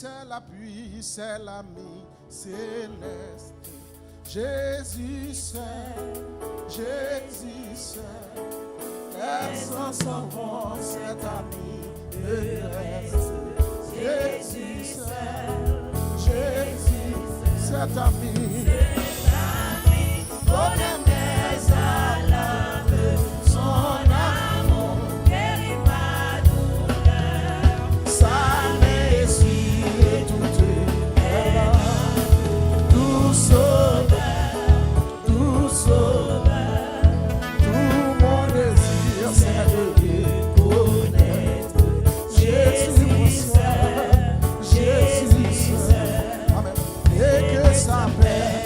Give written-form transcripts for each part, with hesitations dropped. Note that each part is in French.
c'est l'appui, c'est l'ami céleste. Jésus c'est, personne s'en vont, cet ami de reste. Jésus c'est, cet ami, bonheur mes âmes, son amour guérit ma douleur, sa messie toute est tout sauveur, tout mon désir c'est de connaître Jésus c'est, amen, et que sa paix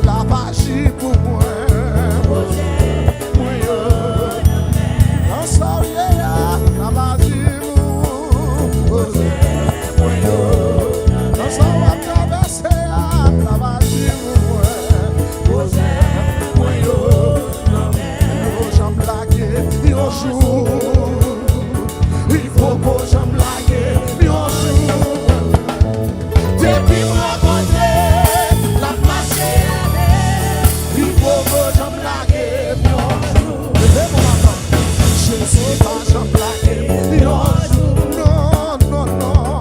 la magie pour moi. Moi yo, non ça la magie pour moi yo, non ça va traverser la magie pour moi. Moi yo, j'aime blaguer un jour, il faut que j'aime blaguer un jour. Depuis moi rencontrer la marché, il faut que j'aime blaguer un jour. Je ne sais pas j'aime blaguer un jour. Non, non, non.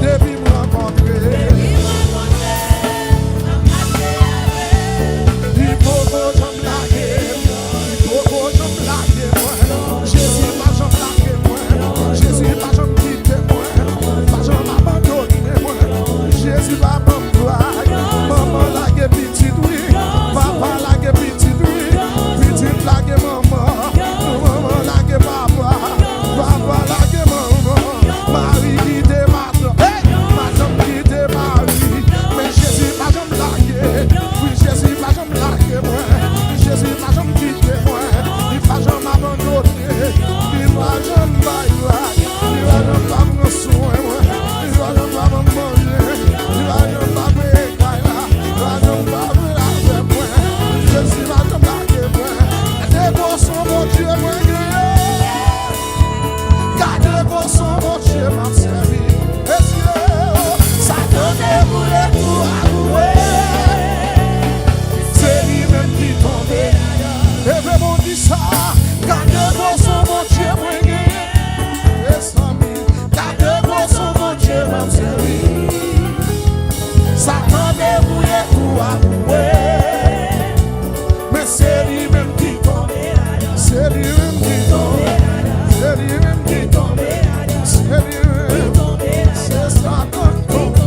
Depuis moi rencontrer il faut que j'aime blaguer, il faut que j'aime blaguer moi. Jésus pas j'aime blaguer moi. Jésus pas j'aime quitter moi. Pas j'aime abandonner moi. Jésus pas m'en blague. Maman lague petite oui, papa lague petite oui, petite lague maman, maman lague papa, papa lague maman. Marie quitte madame, madame quitte Marie. Mais Jésus pas j'aime blaguer, oui Jésus pas j'aime blaguer moi. Jésus pas j'aime quitter moi, il pas j'aime abandonner, il va j'aime bailler, il va j'aime pas me soin moi, il va j'aime pas me manger, il va j'aime pas me écailler, il va j'aime pas me laver moi. Jésus va j'aime blaguer moi, dévotion mon Dieu moi garde dévotion mon Dieu m'a servi, et ça te déroule tout avouer. C'est lui-même qui tombe. Et vraiment dit ça. Garde vos son mon Dieu moi gagné. Et sans mi. Garde vos son mon Dieu m'a servi. Ça t'en débrouille tout avouer. Mais c'est lui-même qui tombe. C'est lui-même qui tombe. C'est lui-même qui tombe. C'est lui-même. C'est ça qu'on tombe.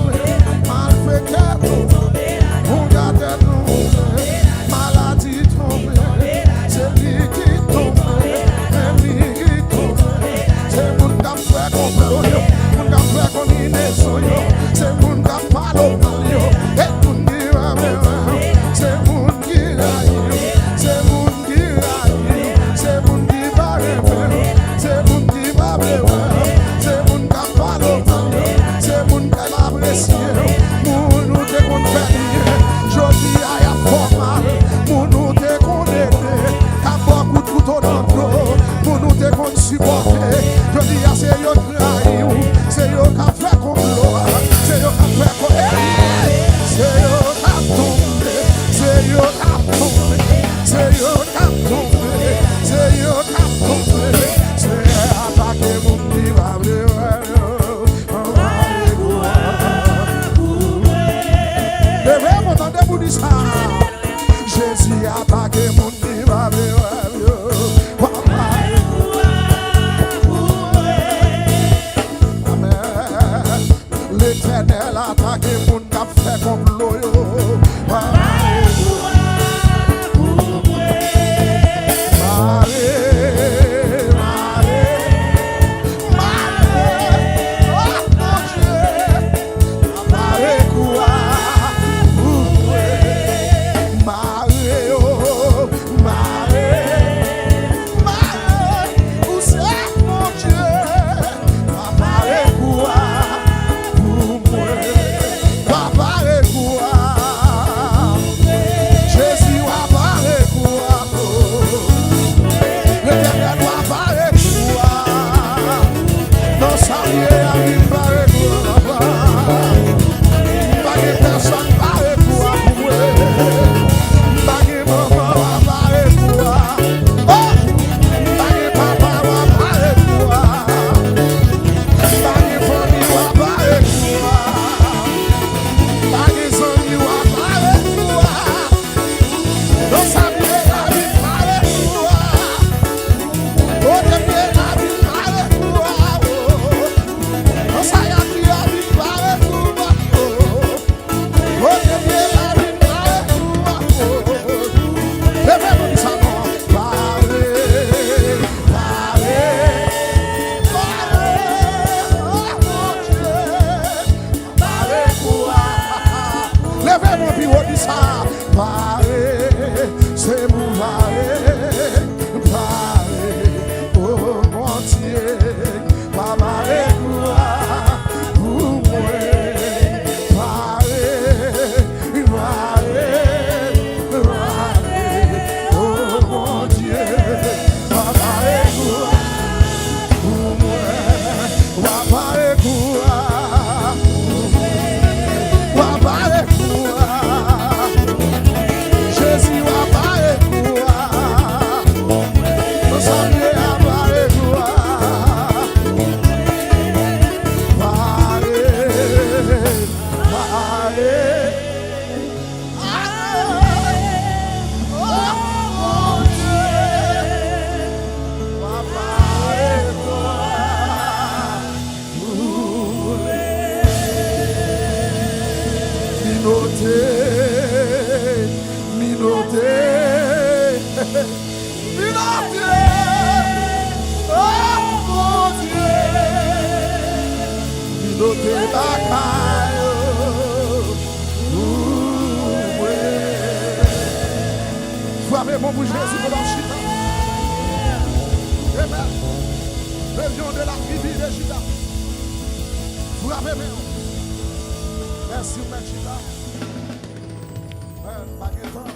Mal fait qu'elle tombe. On garde nous. Maladie tombe. C'est lui qui tombe. C'est lui qui tombe. C'est mon gars fait complot. Mon gars fait combinaison. C'est mon gars parle. Et mon qui va c'est mon qui raille. C'est mon qui raille. C'est mon qui va c'est mon qui va c'est mon gars parle. C'est mon gars va apprécier. Mon nous te qu'on fait bien. Jodi a fort mal. Mon nous te qu'on aidé. A beaucoup de couteau dans le dos. Mon nous te qu'on supporter. Jodi a c'est yo trahi. C'est yo qui fait complot. C'est yo qui fait complot. C'est yo qui tombé. C'est yo qui tombé. C'est yo qui tombé. C'est yo qui tombé. C'est attaqué mon qui va vous dire ça. Jésus a attaqué mon diva. Amen. L'Éternel a attaqué mon café complot. Levez mon bureau dit ça. Paré, c'est mon paré. Paré, oh mon Dieu. Papa et moi, pour moi. Paré, paré, paré, oh mon Dieu. Papa et moi, pour moi. Papa et moi. Papa et moi. Jésus, papa et moi. Sonje, papa et moi. Frappez mon bouche Jésus pour l'enchita. Amen. Région de la vie de Chita. Frappez moi. Merci, Chita. Pas de temps.